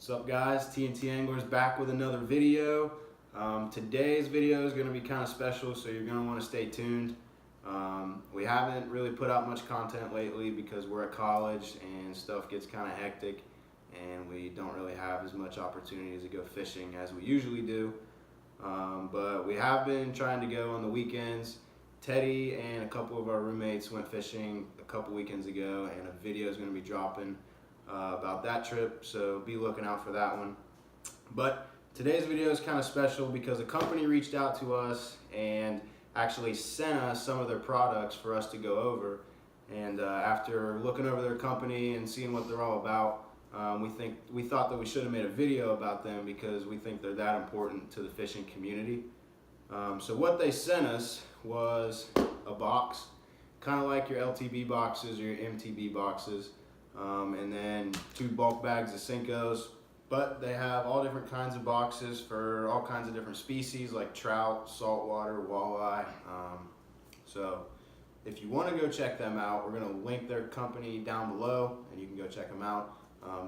What's up guys, TNT Anglers back with another video. Today's video is going to be kind of special, so you're going to want to stay tuned. We haven't really put out much content lately because we're at college and stuff gets kind of hectic and we don't really have as much opportunity to go fishing as we usually do. But we have been trying to go on the weekends. Teddy and a couple of our roommates went fishing a couple weekends ago, and a video is going to be dropping about that trip, so be looking out for that one. But today's video is kind of special because a company reached out to us and actually sent us some of their products for us to go over. And after looking over their company and seeing what they're all about, we thought that we should have made a video about them because we think they're that important to the fishing community. So what they sent us was a box, kind of like your LTB boxes or your MTB boxes. And then 2 bulk bags of Senkos, but they have all different kinds of boxes for all kinds of different species like trout, saltwater, walleye. So if you want to go check them out, we're going to link their company down below and you can go check them out.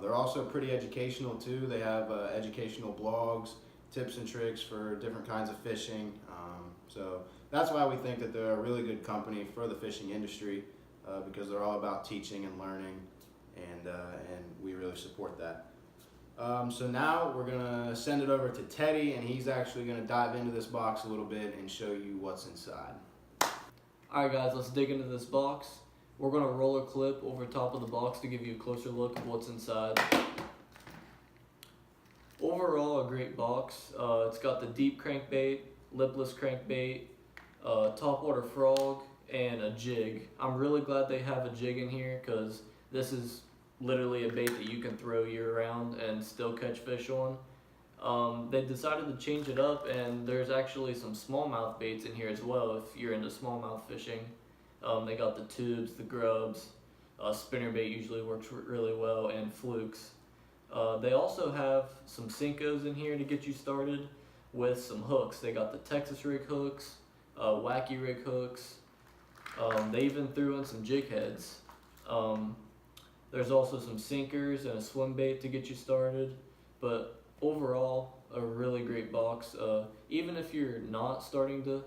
They're also pretty educational too. They have educational blogs, tips and tricks for different kinds of fishing. So that's why we think that they're a really good company for the fishing industry, because they're all about teaching and learning. And we really support that. So now we're gonna send it over to Teddy, and he's actually gonna dive into this box a little bit and show you what's inside. Alright guys, let's dig into this box. We're gonna roll a clip over top of the box to give you a closer look at what's inside. Overall, a great box. It's got the deep crankbait, lipless crankbait, topwater frog, and a jig. I'm really glad they have a jig in here because this is literally a bait that you can throw year round and still catch fish on. They decided to change it up, and there's actually some smallmouth baits in here as well if you're into smallmouth fishing. They got the tubes, the grubs, spinnerbait usually works really well, and flukes. They also have some Senkos in here to get you started with some hooks. They got the Texas rig hooks, wacky rig hooks. They even threw in some jig heads. There's also some sinkers and a swim bait to get you started, but overall a really great box. Even if you're not starting to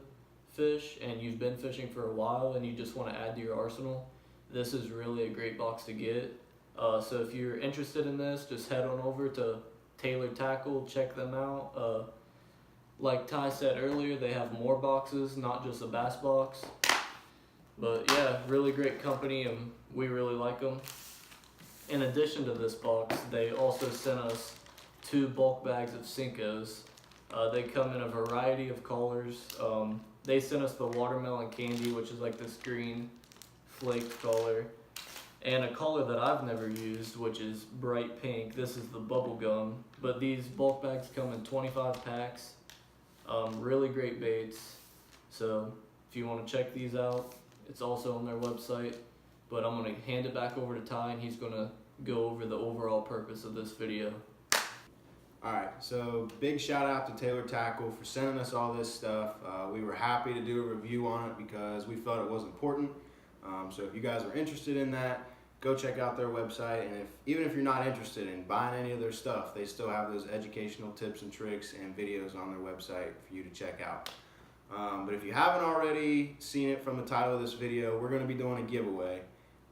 fish and you've been fishing for a while and you just want to add to your arsenal, this is really a great box to get. So if you're interested in this, just head on over to Taylor Tackle, check them out. Like Ty said earlier, they have more boxes, not just a bass box. But yeah, really great company and we really like them. In addition to this box, they also sent us 2 bulk bags of Senkos. They come in a variety of colors. They sent us the watermelon candy, which is like this green flaked color, and a color that I've never used, which is bright pink. This is the bubble gum. But these bulk bags come in 25 packs. Really great baits. So if you want to check these out, it's also on their website. But I'm going to hand it back over to Ty, and he's going to go over the overall purpose of this video. Alright, so big shout out to Taylor Tackle for sending us all this stuff. We were happy to do a review on it because we felt it was important. So if you guys are interested in that, go check out their website. And even if you're not interested in buying any of their stuff, they still have those educational tips and tricks and videos on their website for you to check out. But if you haven't already seen it from the title of this video, we're going to be doing a giveaway.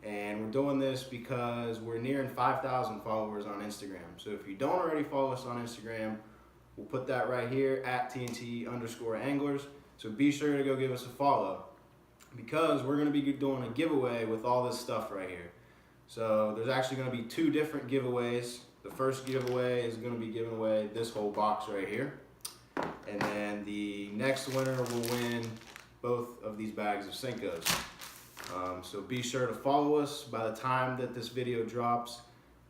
And we're doing this because we're nearing 5,000 followers on Instagram. So if you don't already follow us on Instagram, we'll put that right here at TNT_anglers. So be sure to go give us a follow because we're going to be doing a giveaway with all this stuff right here. So there's actually going to be 2 different giveaways. The first giveaway is going to be giving away this whole box right here. And then the next winner will win both of these bags of Senkos. So be sure to follow us. By the time that this video drops,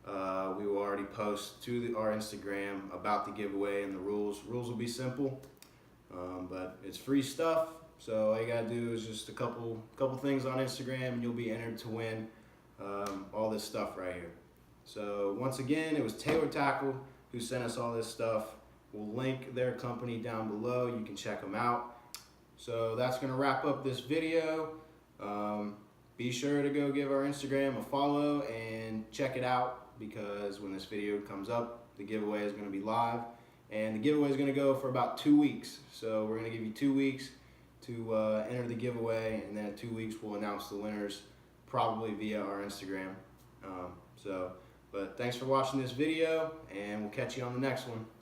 we will already post to our Instagram about the giveaway and the rules. Rules will be simple, but it's free stuff. So all you gotta do is just a couple things on Instagram and you'll be entered to win all this stuff right here. So once again, it was Taylor Tackle who sent us all this stuff. We'll link their company down below. You can check them out. So that's gonna wrap up this video. Be sure to go give our Instagram a follow and check it out. because when this video comes up, the giveaway is going to be live, and the giveaway is going to go for about 2 weeks. So we're going to give you 2 weeks to enter the giveaway, and then in 2 weeks we'll announce the winners probably via our Instagram. But thanks for watching this video, and we'll catch you on the next one.